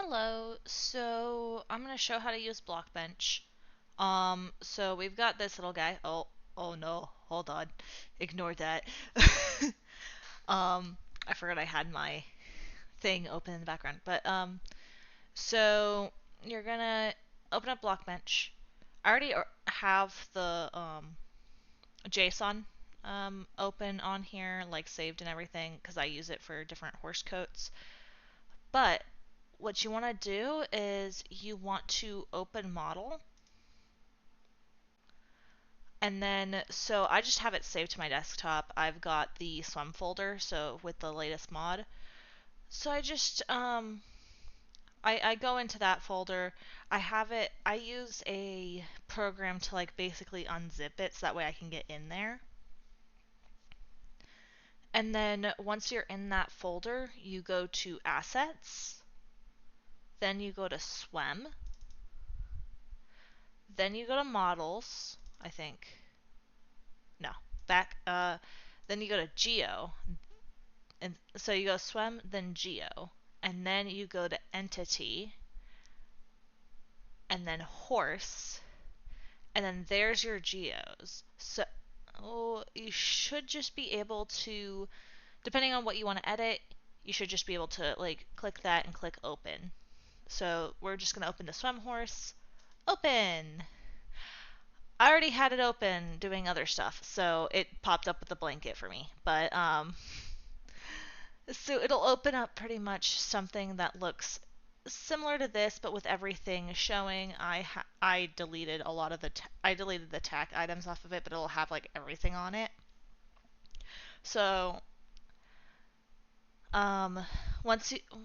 Hello, so I'm going to show how to use Blockbench. So we've got this little guy. Oh no, hold on. Ignore that. um, I forgot I had my thing open in the background. So you're gonna open up Blockbench. I already have the JSON open on here, like saved and everything, because I use it for different horse coats. But what you want to do is you want to open model, and then so I just have it saved to my desktop. I've got the SWEM folder, so with the latest mod. So I go into that folder. I use a program to like basically unzip it so that way I can get in there. And then once you're in that folder, you go to assets, then you go to SWEM, then you go to models, I think. No, back. Then you go to Geo, and so you go SWEM, then Geo, and then you go to Entity, and then Horse, and then there's your geos. So, you should just be able to, depending on what you want to edit, you should just be able to like click that and click Open. So we're just gonna open the SWEM horse. Open. I already had it open doing other stuff, so it popped up with a blanket for me. So it'll open up pretty much something that looks similar to this, but with everything showing. I deleted a lot of I deleted the tack items off of it, but it'll have like everything on it. So um,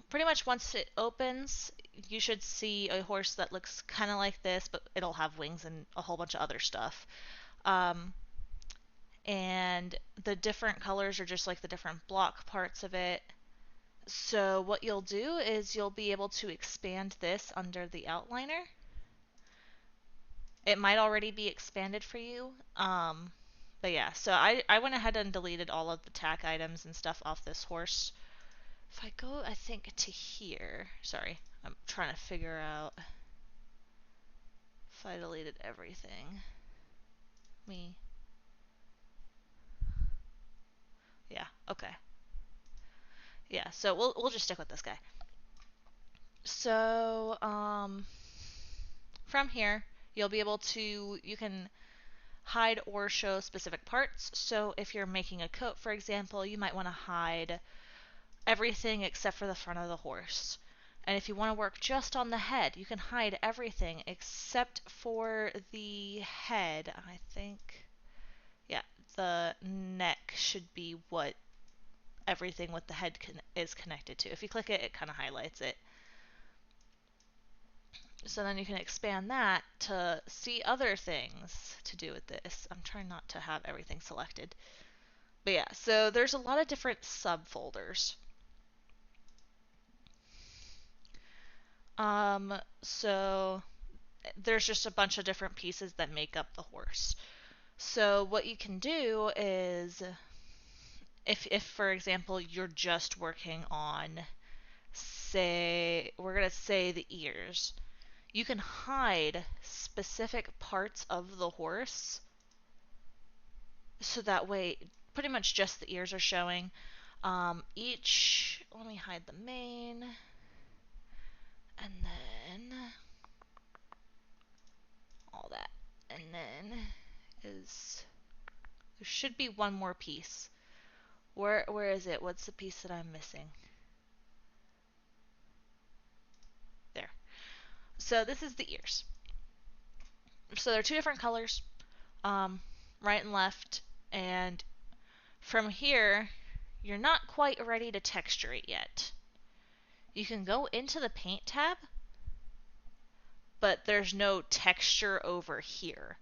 pretty much once it opens, you should see a horse that looks kind of like this, but it'll have wings and a whole bunch of other stuff. Um, and the different colors are just like the different block parts of it. So what you'll do is you'll be able to expand this under the outliner. It might already be expanded for you. But yeah, so I went ahead and deleted all of the tack items and stuff off this horse. If I go, I think, to here. Sorry, I'm trying to figure out if I deleted everything. Me. Yeah, okay. Yeah, so we'll just stick with this guy. So, from here, you'll be able to, you can hide or show specific parts. So if you're making a coat, for example, you might want to hide everything except for the front of the horse. And if you want to work just on the head, you can hide everything except for the head. I think, yeah, the neck should be what everything with the head is connected to. If you click it, it kind of highlights it. So then you can expand that to see other things to do with this. I'm trying not to have everything selected. But yeah, so there's a lot of different subfolders. So there's just a bunch of different pieces that make up the horse. So what you can do is, if for example you're just working on, say, we're gonna say the ears, you can hide specific parts of the horse, so that way pretty much just the ears are showing. Let me hide the mane, and then all that, and then there should be one more piece. Where is it? What's the piece that I'm missing? There. So this is the ears. So they're two different colors, um, right and left, and from here, you're not quite ready to texture it yet. You can go into the paint tab, but there's no texture over here.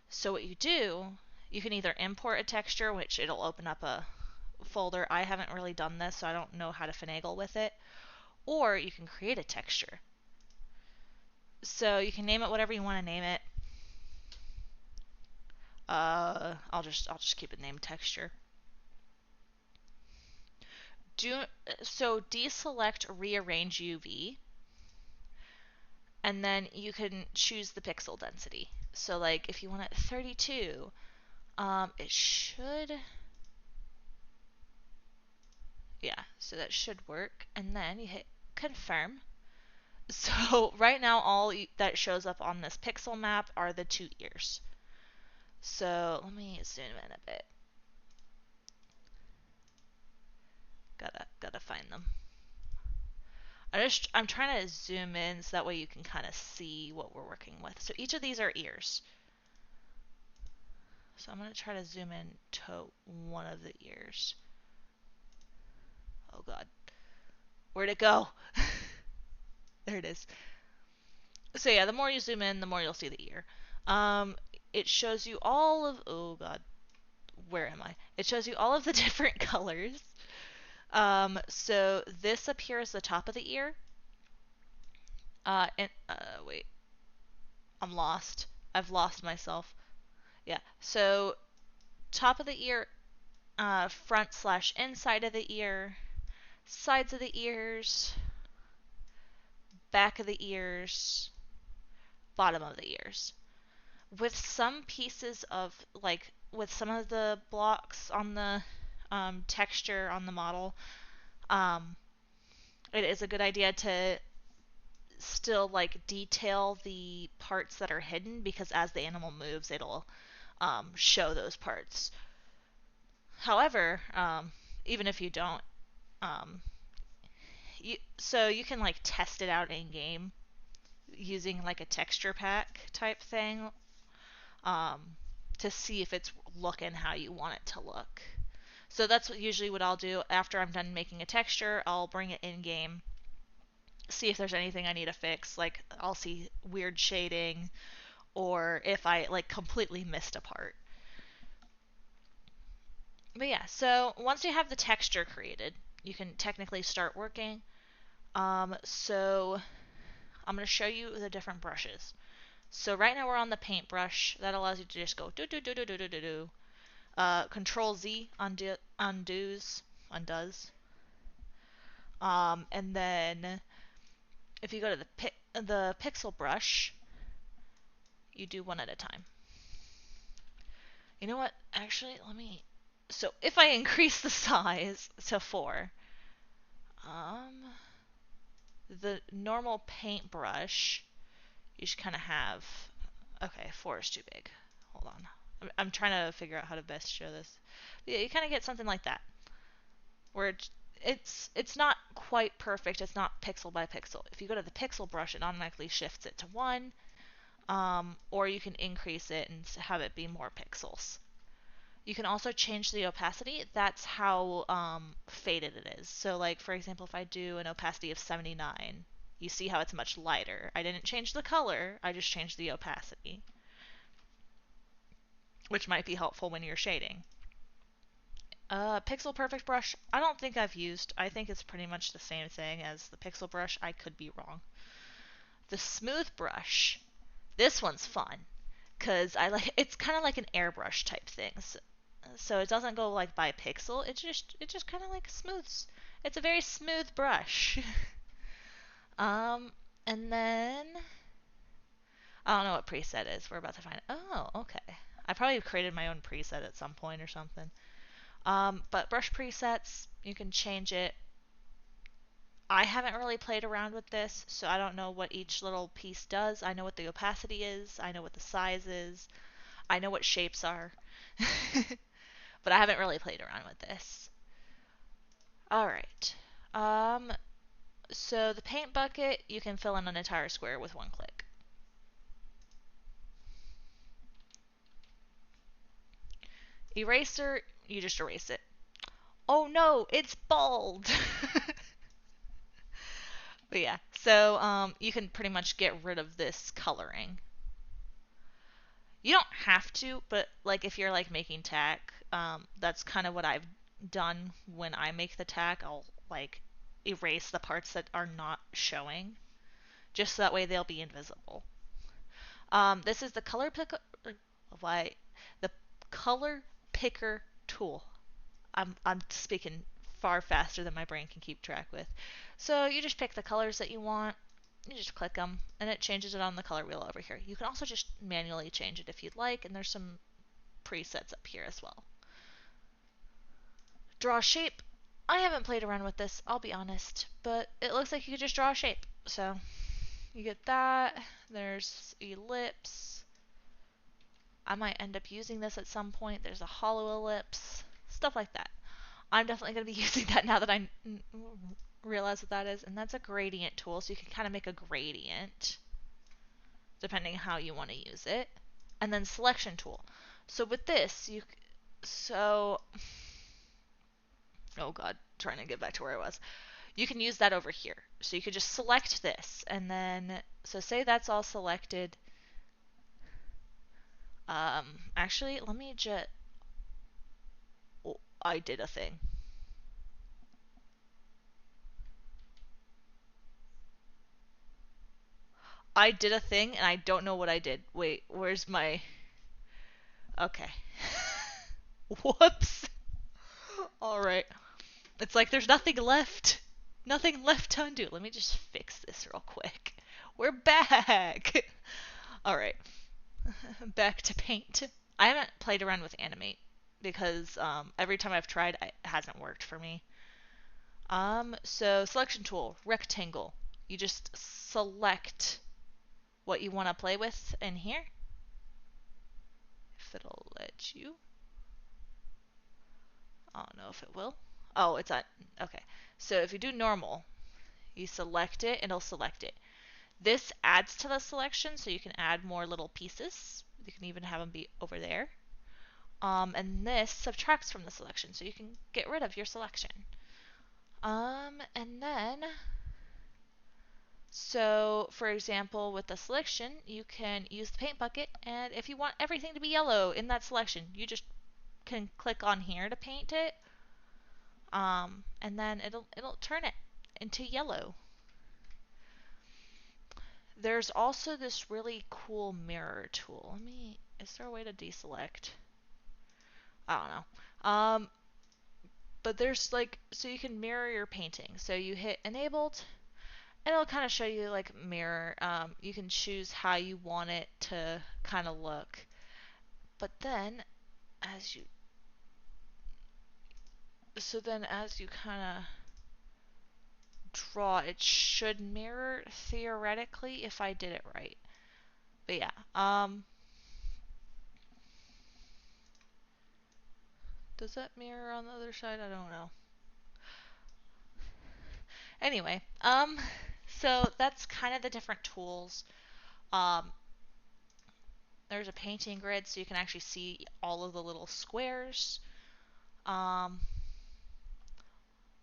So what you do, you can either import a texture, which it'll open up a folder. I haven't really done this, so I don't know how to finagle with it. Or you can create a texture. So you can name it whatever you want to name it. I'll just keep it named texture. So deselect rearrange UV, and then you can choose the pixel density. So like if you want it 32, it should, yeah, so that should work. And then you hit confirm. So right now all that shows up on this pixel map are the 2 ears. So let me zoom in a bit. Gotta find them. I'm trying to zoom in so that way you can kind of see what we're working with. So each of these are ears. So I'm going to try to zoom in to one of the ears. Oh god. Where'd it go? There it is. So yeah, the more you zoom in, the more you'll see the ear. It shows you all of, oh god, where am I? It shows you all of the different colors. So this up here is the top of the ear. Wait, I'm lost. I've lost myself. Yeah, so top of the ear, front/inside of the ear, sides of the ears, back of the ears, bottom of the ears. With some pieces of, like, with some of the blocks on the texture on the model, it is a good idea to still, like, detail the parts that are hidden, because as the animal moves, it'll show those parts. However, even if you don't, so you can like test it out in game using like a texture pack type thing, um, to see if it's looking how you want it to look. So that's usually what I'll do after I'm done making a texture. I'll bring it in game, see if there's anything I need to fix. Like I'll see weird shading, or if I like completely missed a part. But yeah, so once you have the texture created, you can technically start working. So I'm going to show you the different brushes. So right now we're on the paintbrush. That allows you to just go do do do do do do do do. Control Z undoes. And then if you go to the pixel brush, you do one at a time. You know what? Actually, let me. So if I increase the size to 4, the normal paintbrush, you should kind of have. Okay, 4 is too big. Hold on. I'm trying to figure out how to best show this. But yeah, you kind of get something like that, where it's not quite perfect. It's not pixel by pixel. If you go to the pixel brush, it automatically shifts it to 1, or you can increase it and have it be more pixels. You can also change the opacity. That's how faded it is. So like, for example, if I do an opacity of 79, you see how it's much lighter. I didn't change the color, I just changed the opacity, which might be helpful when you're shading. Pixel Perfect brush, I don't think I've used. I think it's pretty much the same thing as the pixel brush. I could be wrong. The smooth brush, this one's fun, because it's kind of like an airbrush type thing. So it doesn't go like by pixel. It just kind of like smooths. It's a very smooth brush. And then I don't know what preset is. We're about to find it. Oh, okay. I probably created my own preset at some point or something. But brush presets, you can change it. I haven't really played around with this, so I don't know what each little piece does. I know what the opacity is. I know what the size is. I know what shapes are. But I haven't really played around with this. Alright. So the paint bucket, you can fill in an entire square with one click. Eraser, you just erase it. Oh no, it's bald! But yeah, so you can pretty much get rid of this coloring. You don't have to, but like if you're like making tack, that's kind of what I've done when I make the tack. I'll like erase the parts that are not showing, just so that way they'll be invisible. This is the color picker. Why? The color picker tool. I'm speaking far faster than my brain can keep track with. So you just pick the colors that you want. You just click them, and it changes it on the color wheel over here. You can also just manually change it if you'd like, and there's some presets up here as well. Draw shape. I haven't played around with this, I'll be honest, but it looks like you could just draw a shape. So you get that. There's ellipse. I might end up using this at some point. There's a hollow ellipse, stuff like that. I'm definitely going to be using that now that I realize what that is. And that's a gradient tool, so you can kind of make a gradient depending how you want to use it. And then selection tool. So with this, oh god, trying to get back to where I was. You can use that over here. So you could just select this, and then, so say that's all selected. Actually, let me just, oh, I did a thing. I did a thing, and I don't know what I did. Wait, where's my, okay. Whoops. Alright. It's like there's nothing left. Nothing left to undo. Let me just fix this real quick. We're back! Alright. Back to paint. I haven't played around with animate because every time I've tried, it hasn't worked for me. So selection tool, rectangle. You just select what you want to play with in here. If it'll let you. I don't know if it will. Oh, it's on. Okay. So if you do normal, you select it, it'll select it. This adds to the selection, so you can add more little pieces. You can even have them be over there. And this subtracts from the selection, so you can get rid of your selection. And then, so for example, with the selection, you can use the paint bucket, and if you want everything to be yellow in that selection, you just can click on here to paint it. And then it'll turn it into yellow. There's also this really cool mirror tool. Is there a way to deselect? I don't know. But there's like, so you can mirror your painting. So you hit enabled, and it'll kind of show you like mirror. You can choose how you want it to kind of look. But then, as you kind of draw, it should mirror theoretically if I did it right. But yeah, does that mirror on the other side? I don't know. Anyway, so that's kind of the different tools. There's a painting grid, so you can actually see all of the little squares.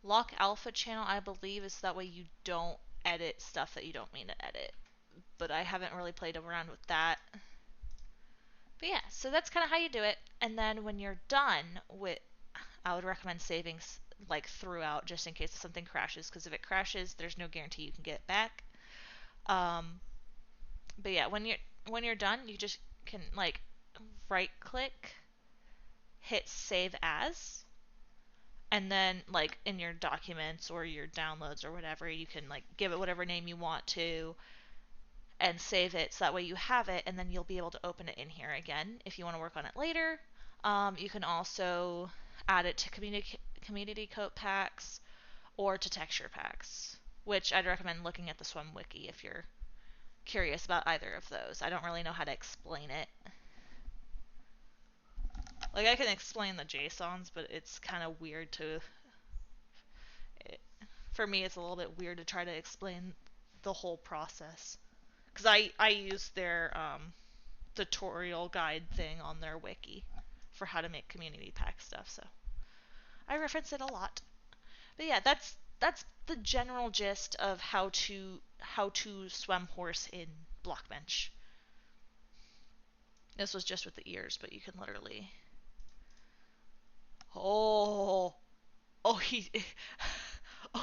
Lock alpha channel, I believe, is that way you don't edit stuff that you don't mean to edit. But I haven't really played around with that. But yeah, so that's kind of how you do it. And then when you're done with, I would recommend saving like throughout, just in case something crashes, because if it crashes, there's no guarantee you can get it back. But yeah, when you're done, you just can like right click, hit save as, and then like in your documents or your downloads or whatever, you can like give it whatever name you want to and save it, so that way you have it, and then you'll be able to open it in here again if you want to work on it later. You can also add it to community coat packs or to texture packs, which I'd recommend looking at the SWEM wiki if you're curious about either of those. I don't really know how to explain it. Like, I can explain the JSONs, but it's kind of weird to... for me, it's a little bit weird to try to explain the whole process. Because I use their tutorial guide thing on their wiki for how to make community pack stuff, so I reference it a lot. But yeah, that's the general gist of how to SWEM horse in Blockbench. This was just with the ears, but you can literally... Oh, he...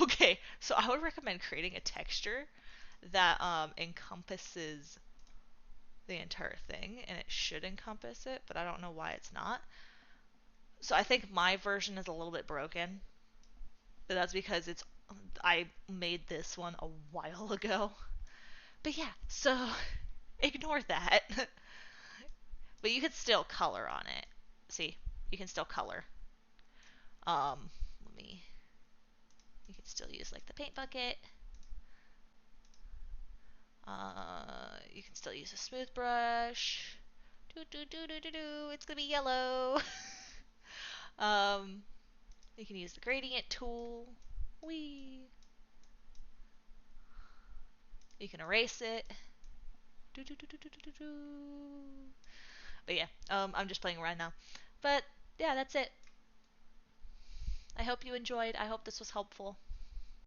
Okay, so I would recommend creating a texture that encompasses the entire thing, and it should encompass it, but I don't know why it's not. So I think my version is a little bit broken, but that's because I made this one a while ago. But yeah, so ignore that. But you can still color on it. See, you can still color. Let me. You can still use like the paint bucket. You can still use a smooth brush. Do do do do do do. It's gonna be yellow. um, you can use the gradient tool. Whee. You can erase it. Do do do do do do do. But yeah, I'm just playing around now. But yeah, that's it. I hope you enjoyed. I hope this was helpful.